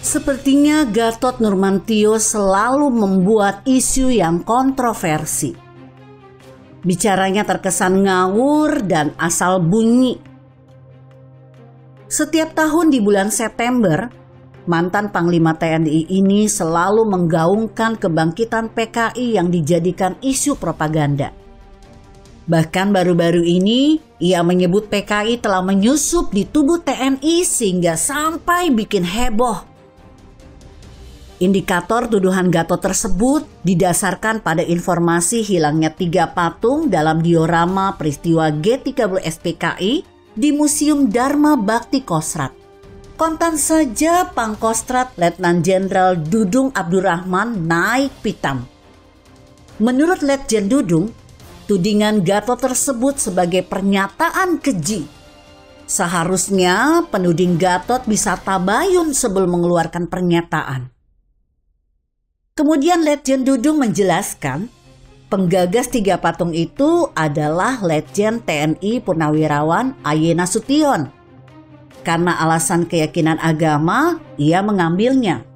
Sepertinya Gatot Nurmantio selalu membuat isu yang kontroversi. Bicaranya terkesan ngawur dan asal bunyi. Setiap tahun di bulan September, mantan Panglima TNI ini selalu menggaungkan kebangkitan PKI yang dijadikan isu propaganda. Bahkan baru-baru ini, ia menyebut PKI telah menyusup di tubuh TNI sehingga sampai bikin heboh. Indikator tuduhan Gatot tersebut didasarkan pada informasi hilangnya 3 patung dalam diorama peristiwa G30S PKI di Museum Dharma Bakti Kostrad. Kontan saja Pangkostrat Letnan Jenderal Dudung Abdurrahman naik pitam. Menurut Letjen Dudung, tudingan Gatot tersebut sebagai pernyataan keji. Seharusnya penuding Gatot bisa tabayun sebelum mengeluarkan pernyataan. Kemudian Letjen Dudung menjelaskan, penggagas 3 patung itu adalah Letjen TNI Purnawirawan A.Y. Nasution. Karena alasan keyakinan agama, ia mengambilnya.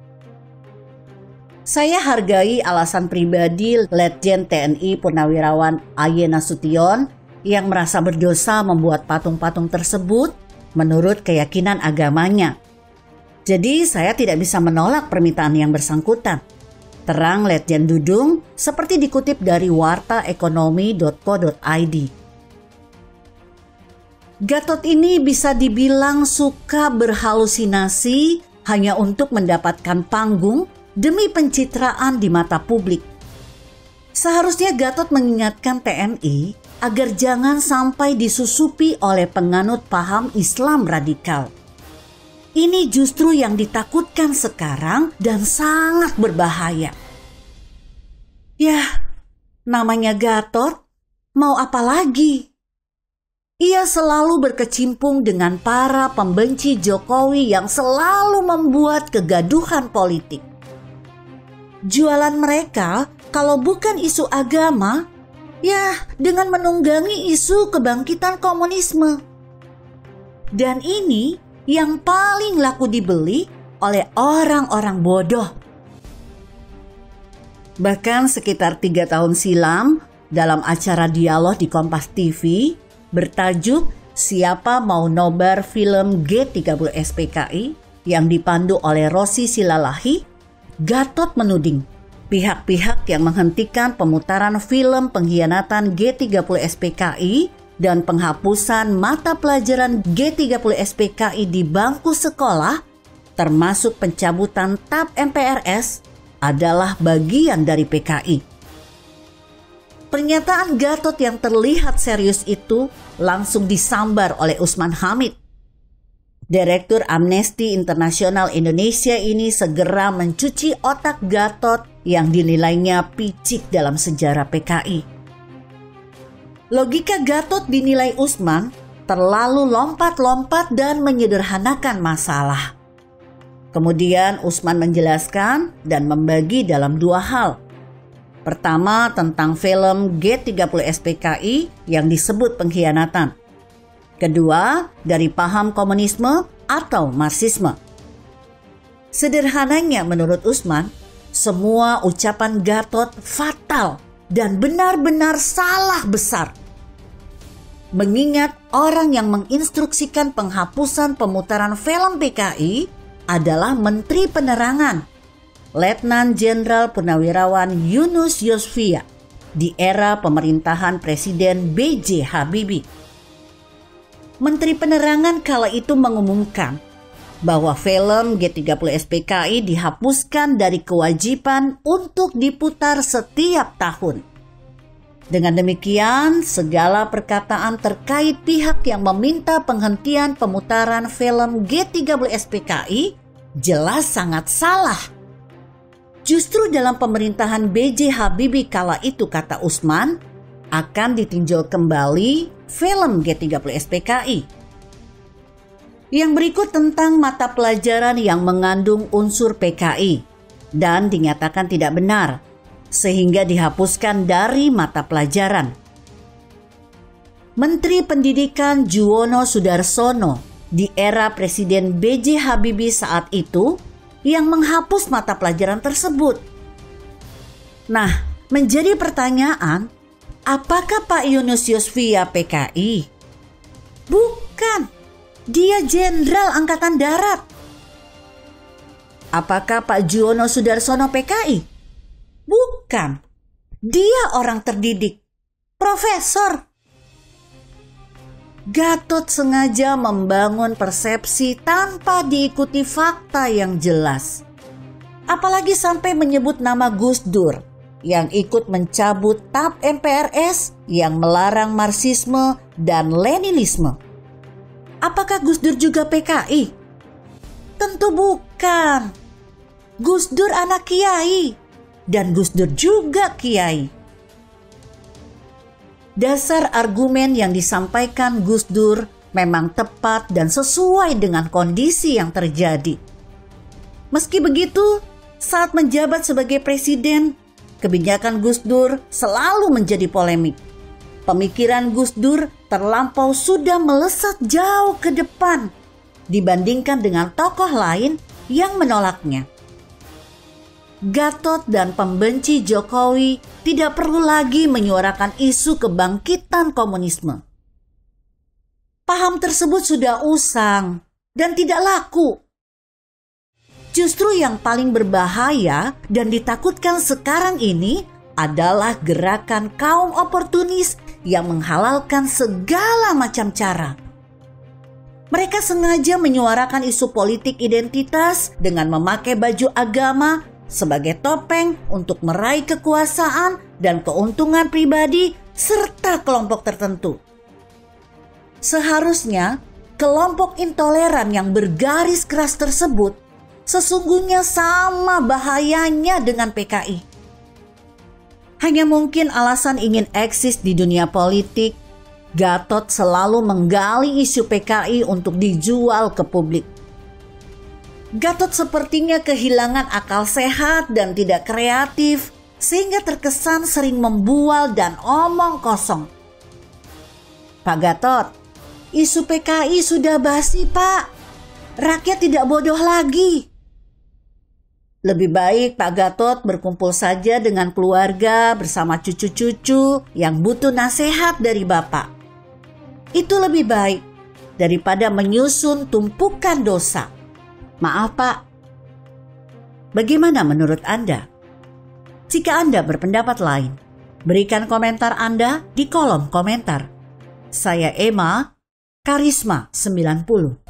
Saya hargai alasan pribadi Letjen TNI Purnawirawan A.Y. Nasution yang merasa berdosa membuat patung-patung tersebut menurut keyakinan agamanya. Jadi saya tidak bisa menolak permintaan yang bersangkutan. Terang Letjen Dudung seperti dikutip dari wartaekonomi.co.id. Gatot ini bisa dibilang suka berhalusinasi hanya untuk mendapatkan panggung demi pencitraan di mata publik. Seharusnya Gatot mengingatkan TNI agar jangan sampai disusupi oleh penganut paham Islam radikal. Ini justru yang ditakutkan sekarang dan sangat berbahaya. Yah, namanya Gatot, mau apa lagi? Ia selalu berkecimpung dengan para pembenci Jokowi yang selalu membuat kegaduhan politik. Jualan mereka kalau bukan isu agama, ya dengan menunggangi isu kebangkitan komunisme. Dan ini yang paling laku dibeli oleh orang-orang bodoh. Bahkan sekitar 3 tahun silam dalam acara dialog di Kompas TV bertajuk Siapa Mau Nobar Film G30S PKI yang dipandu oleh Rossi Silalahi, Gatot menuding pihak-pihak yang menghentikan pemutaran film pengkhianatan G30S PKI dan penghapusan mata pelajaran G30S PKI di bangku sekolah, termasuk pencabutan TAP MPRS, adalah bagian dari PKI. Pernyataan Gatot yang terlihat serius itu langsung disambar oleh Usman Hamid. Direktur Amnesty International Indonesia ini segera mencuci otak Gatot yang dinilainya picik dalam sejarah PKI. Logika Gatot dinilai Usman terlalu lompat-lompat dan menyederhanakan masalah. Kemudian Usman menjelaskan dan membagi dalam 2 hal. Pertama tentang film G30S PKI yang disebut pengkhianatan. Kedua dari paham komunisme atau Marxisme. Sederhananya menurut Usman, semua ucapan Gatot fatal dan benar-benar salah besar. Mengingat orang yang menginstruksikan penghapusan pemutaran film PKI adalah Menteri Penerangan, Letnan Jenderal Purnawirawan Yunus Yosvia di era pemerintahan Presiden B.J. Habibie. Menteri Penerangan kala itu mengumumkan bahwa film G30S PKI dihapuskan dari kewajiban untuk diputar setiap tahun. Dengan demikian, segala perkataan terkait pihak yang meminta penghentian pemutaran film G30S PKI jelas sangat salah. Justru dalam pemerintahan B.J. Habibie kala itu, kata Usman, akan ditinjau kembali film G30S PKI. Yang berikut tentang mata pelajaran yang mengandung unsur PKI dan dinyatakan tidak benar, sehingga dihapuskan dari mata pelajaran. Menteri Pendidikan Juwono Sudarsono di era Presiden B.J. Habibie saat itu yang menghapus mata pelajaran tersebut. Nah, menjadi pertanyaan, apakah Pak Yunus Yosvia PKI? Bukan, dia Jenderal Angkatan Darat. Apakah Pak Juwono Sudarsono PKI? Bukan, dia orang terdidik, profesor. Gatot sengaja membangun persepsi tanpa diikuti fakta yang jelas. Apalagi sampai menyebut nama Gus Dur yang ikut mencabut TAP MPRS yang melarang Marxisme dan Leninisme. Apakah Gus Dur juga PKI? Tentu bukan. Gus Dur anak kiai dan Gus Dur juga kiai. Dasar argumen yang disampaikan Gus Dur memang tepat dan sesuai dengan kondisi yang terjadi. Meski begitu, saat menjabat sebagai presiden, kebijakan Gus Dur selalu menjadi polemik. Pemikiran Gus Dur terlampau sudah melesat jauh ke depan dibandingkan dengan tokoh lain yang menolaknya. Gatot dan pembenci Jokowi tidak perlu lagi menyuarakan isu kebangkitan komunisme. Paham tersebut sudah usang dan tidak laku. Justru yang paling berbahaya dan ditakutkan sekarang ini adalah gerakan kaum oportunis yang menghalalkan segala macam cara. Mereka sengaja menyuarakan isu politik identitas dengan memakai baju agama sebagai topeng untuk meraih kekuasaan dan keuntungan pribadi serta kelompok tertentu. Seharusnya kelompok intoleran yang bergaris keras tersebut sesungguhnya sama bahayanya dengan PKI. Hanya mungkin alasan ingin eksis di dunia politik, Gatot selalu menggali isu PKI untuk dijual ke publik. Gatot sepertinya kehilangan akal sehat dan tidak kreatif, sehingga terkesan sering membual dan omong kosong. Pak Gatot, isu PKI sudah basi, Pak. Rakyat tidak bodoh lagi. Lebih baik Pak Gatot berkumpul saja dengan keluarga bersama cucu-cucu yang butuh nasihat dari Bapak. Itu lebih baik daripada menyusun tumpukan dosa. Maaf Pak, bagaimana menurut Anda? Jika Anda berpendapat lain, berikan komentar Anda di kolom komentar. Saya Emma, Karisma 90.